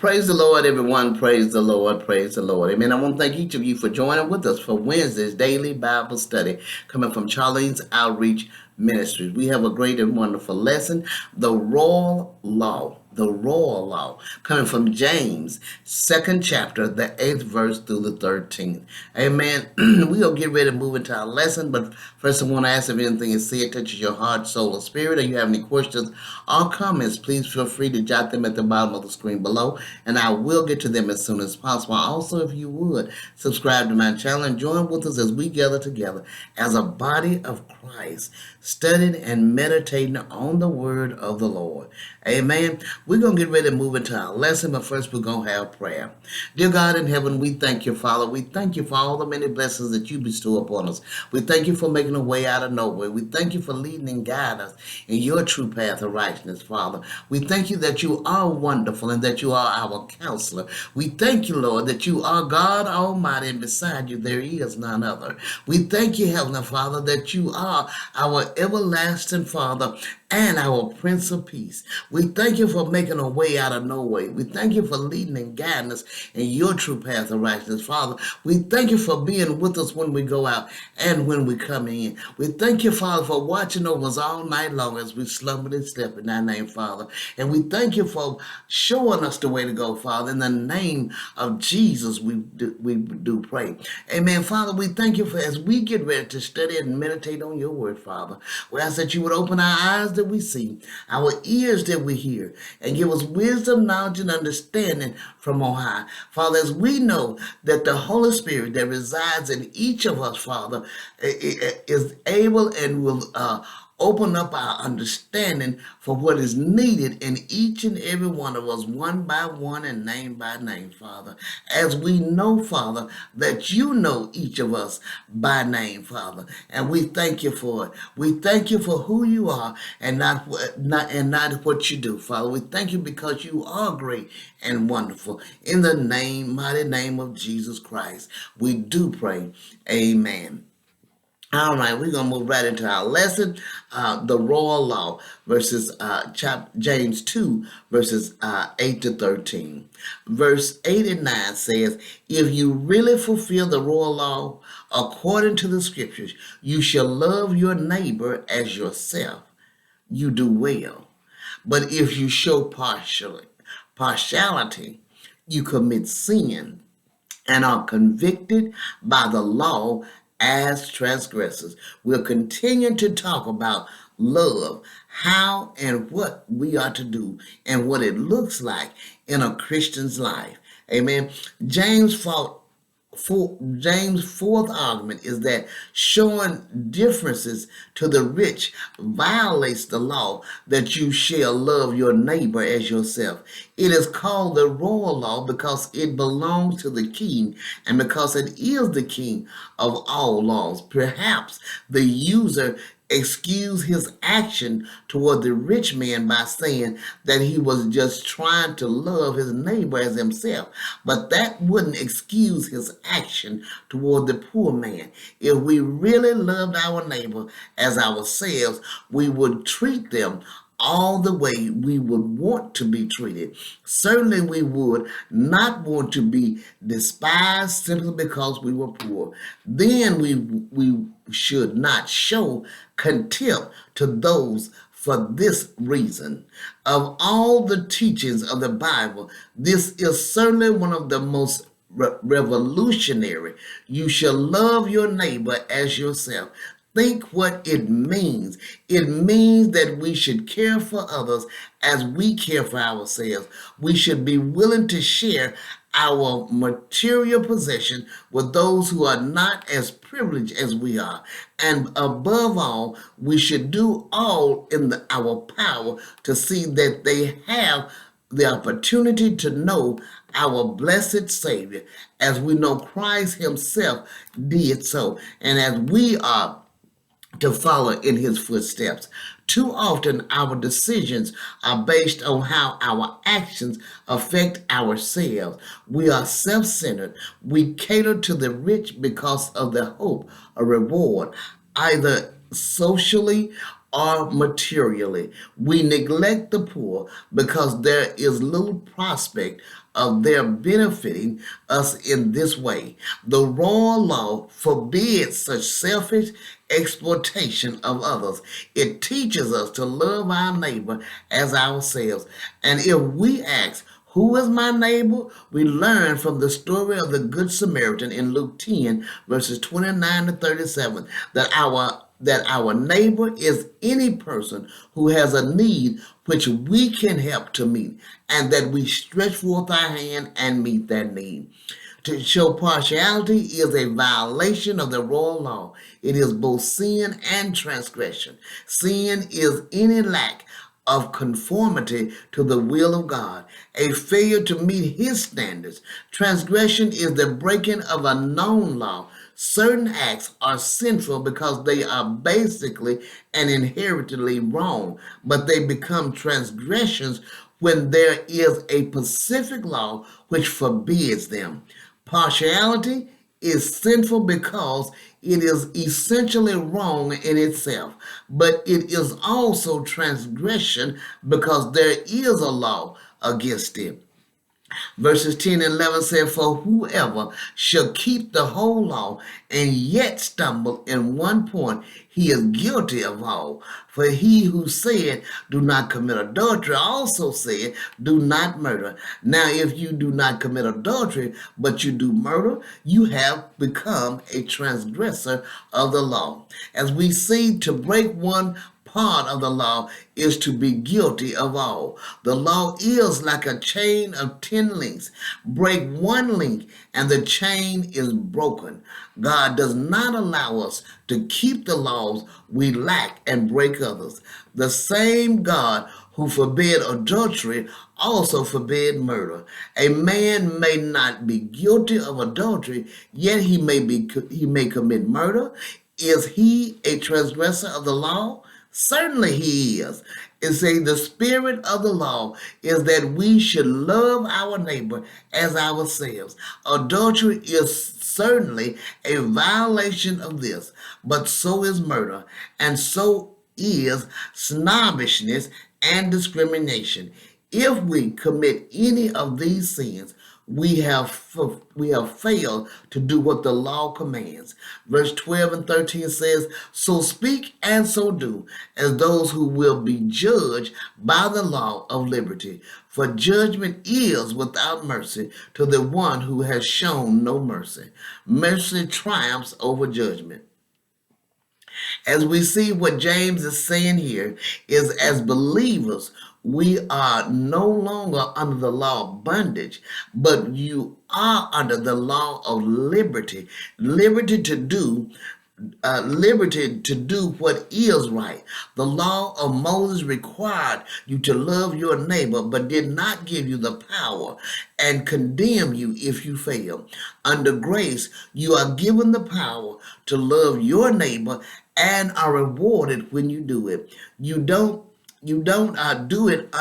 Praise the Lord, everyone. Praise the Lord. Praise the Lord. Amen. I want to thank each of you for joining with us for Wednesday's daily Bible study coming from Charlene's Outreach Ministries. We have a great and wonderful lesson, the royal law. The royal law, coming from James, 2nd chapter, the 8th verse through the 13th. Amen. We'll get ready to move into our lesson, but first I want to ask if anything is said touches your heart, soul, or spirit, or you have any questions or comments, please feel free to jot them at the bottom of the screen below, and I will get to them as soon as possible. Also, if you would, subscribe to my channel and join with us as we gather together as a body of Christ, studying and meditating on the word of the Lord. Amen. We're going to get ready to move into our lesson, but first we're going to have prayer. Dear God in heaven, we thank you, Father. We thank you for all the many blessings that you bestow upon us. We thank you for making a way out of nowhere. We thank you for leading and guiding us in your true path of righteousness, Father. We thank you that you are wonderful and that you are our counselor. We thank you, Lord, that you are God Almighty, and beside you there is none other. We thank you, Heavenly Father, that you are our everlasting Father and our Prince of Peace. We thank you for making a way out of no way. We thank you for leading and guiding us in your true path of righteousness, Father. We thank you for being with us when we go out and when we come in. We thank you, Father, for watching over us all night long as we slumbered and slept in thy name, Father. And we thank you for showing us the way to go, Father. In the name of Jesus, we do pray. Amen. Father, we thank you for as we get ready to study and meditate on your word, Father. We ask that you would open our eyes that we see, our ears that we hear, and give us wisdom, knowledge, and understanding from on high. Father, as we know that the Holy Spirit that resides in each of us, Father, is able and will open up our understanding for what is needed in each and every one of us, one by one and name by name, Father. As we know, Father, that you know each of us by name, Father, and we thank you for it. We thank you for who you are and not what you do, Father. We thank you because you are great and wonderful. In the mighty name of Jesus Christ, we do pray. Amen. All right, we're going to move right into our lesson, the royal law, verses James 2, verses 8 to 13. Verse 8 and 9 says, if you really fulfill the royal law according to the scriptures, you shall love your neighbor as yourself. You do well. But if you show partiality, you commit sin and are convicted by the law as transgressors. We'll continue to talk about love, how and what we are to do, and what it looks like in a Christian's life. Amen. James' fourth argument is that showing differences to the rich violates the law that you shall love your neighbor as yourself. It is called the royal law because it belongs to the king and because it is the king of all laws. Perhaps the user excuse his action toward the rich man by saying that he was just trying to love his neighbor as himself, but that wouldn't excuse his action toward the poor man. If we really loved our neighbor as ourselves, we would treat them all the way we would want to be treated. Certainly we would not want to be despised simply because we were poor. Then we should not show contempt to those for this reason. Of all the teachings of the Bible, this is certainly one of the most revolutionary. You shall love your neighbor as yourself. Think what it means. It means that we should care for others as we care for ourselves. We should be willing to share our material possession with those who are not as privileged as we are. And above all, we should do all in our power to see that they have the opportunity to know our blessed Savior, as we know Christ himself did so, and as we are to follow in his footsteps. Too often our decisions are based on how our actions affect ourselves. We are self-centered. We cater to the rich because of the hope of reward, either socially or materially. We neglect the poor because there is little prospect of their benefiting us in this way. The royal law forbids such selfish exploitation of others. It teaches us to love our neighbor as ourselves. And if we ask, who is my neighbor? We learn from the story of the Good Samaritan in Luke 10, verses 29 to 37, that our neighbor is any person who has a need which we can help to meet, and that we stretch forth our hand and meet that need. To show partiality is a violation of the royal law. It is both sin and transgression. Sin is any lack of conformity to the will of God, a failure to meet His standards. Transgression is the breaking of a known law. Certain acts are sinful because they are basically and inherently wrong, but they become transgressions when there is a specific law which forbids them. Partiality is sinful because it is essentially wrong in itself, but it is also transgression because there is a law against it. Verses 10 and 11 said, for whoever shall keep the whole law and yet stumble in one point, he is guilty of all. For he who said, do not commit adultery, also said, do not murder. Now, if you do not commit adultery, but you do murder, you have become a transgressor of the law. As we see, to break one part of the law is to be guilty of all. The law is like a chain of 10 links. Break one link and the chain is broken. God does not allow us to keep the laws we lack and break others. The same God who forbid adultery also forbid murder. A man may not be guilty of adultery, yet he may commit murder. Is he a transgressor of the law? Certainly he is. It says the spirit of the law is that we should love our neighbor as ourselves. Adultery is certainly a violation of this, but so is murder, and so is snobbishness and discrimination. If we commit any of these sins, we have failed to do what the law commands. Verse 12 and 13 says, so speak and so do, as those who will be judged by the law of liberty. For judgment is without mercy to the one who has shown no mercy. Mercy triumphs over judgment. As we see, what James is saying here is, as believers, we are no longer under the law of bondage, but you are under the law of liberty. Liberty to do what is right. The law of Moses required you to love your neighbor, but did not give you the power and condemn you if you fail. Under grace, you are given the power to love your neighbor and are rewarded when you do it. You don't do it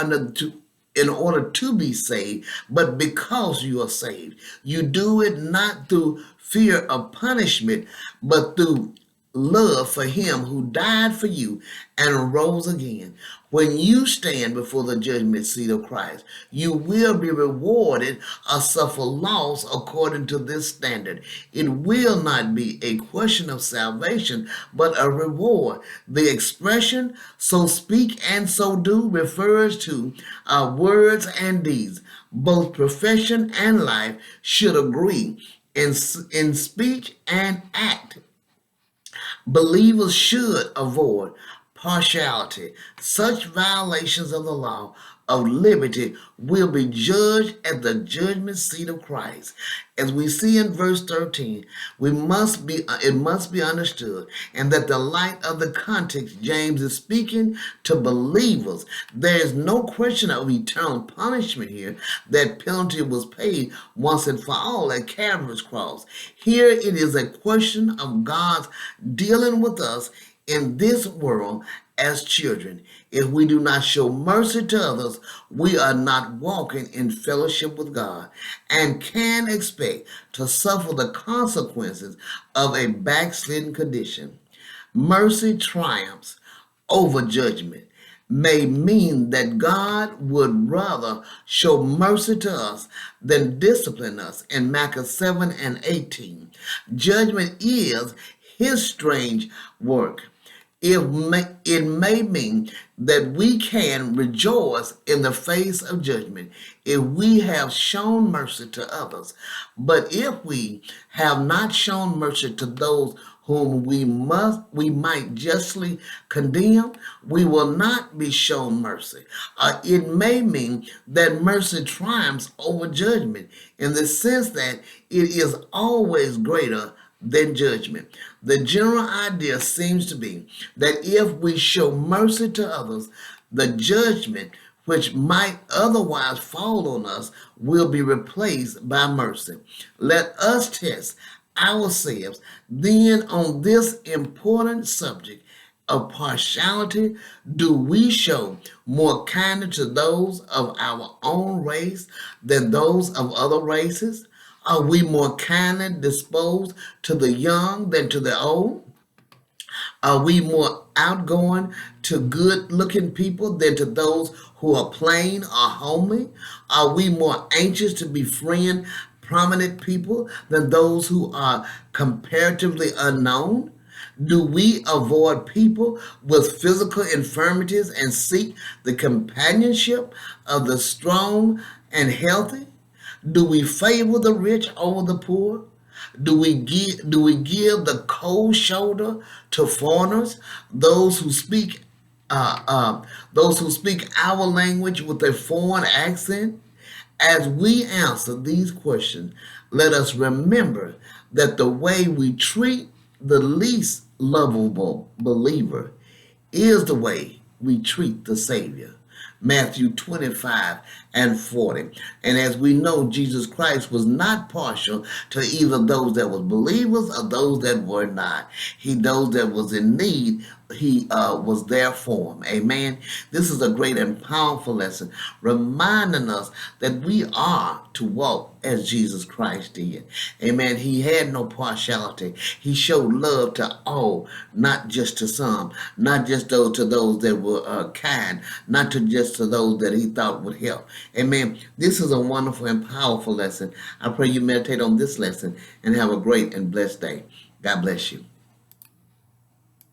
in order to be saved, but because you are saved. You do it not through fear of punishment, but through love for him who died for you and rose again. When you stand before the judgment seat of Christ, you will be rewarded or suffer loss according to this standard. It will not be a question of salvation, but a reward. The expression, so speak and so do, refers to our words and deeds. Both profession and life should agree in speech and act. Believers should avoid partiality. Such violations of the law of liberty will be judged at the judgment seat of Christ. As we see in verse 13, it must be understood, and that the light of the context James is speaking to believers. There is no question of eternal punishment here. That penalty was paid once and for all at Calvary's cross. Here it is a question of God's dealing with us in this world as children. If we do not show mercy to others, we are not walking in fellowship with God and can expect to suffer the consequences of a backslidden condition. Mercy triumphs over judgment may mean that God would rather show mercy to us than discipline us in Micah 7 and 18. Judgment is his strange work. It may mean that we can rejoice in the face of judgment if we have shown mercy to others. But if we have not shown mercy to those whom we might justly condemn, we will not be shown mercy. It may mean that mercy triumphs over judgment in the sense that it is always greater than judgment. The general idea seems to be that if we show mercy to others, the judgment which might otherwise fall on us will be replaced by mercy. Let us test ourselves then on this important subject of partiality. Do we show more kindness to those of our own race than those of other races? Are we more kindly disposed to the young than to the old? Are we more outgoing to good-looking people than to those who are plain or homely? Are we more anxious to befriend prominent people than those who are comparatively unknown? Do we avoid people with physical infirmities and seek the companionship of the strong and healthy? Do we favor the rich over the poor? Do we give the cold shoulder to foreigners, those who speak our language with a foreign accent? As we answer these questions, let us remember that the way we treat the least lovable believer is the way we treat the Savior. Matthew 25 and 40. And as we know, Jesus Christ was not partial to either those that were believers or those that were not. Those that was in need, he was there for them. Amen. This is a great and powerful lesson, reminding us that we are to walk as Jesus Christ did. Amen. He had no partiality. He showed love to all, not just to some, not just to those that were kind, not just to those that he thought would help. Amen. This is a wonderful and powerful lesson. I pray you meditate on this lesson and have a great and blessed day. God bless you.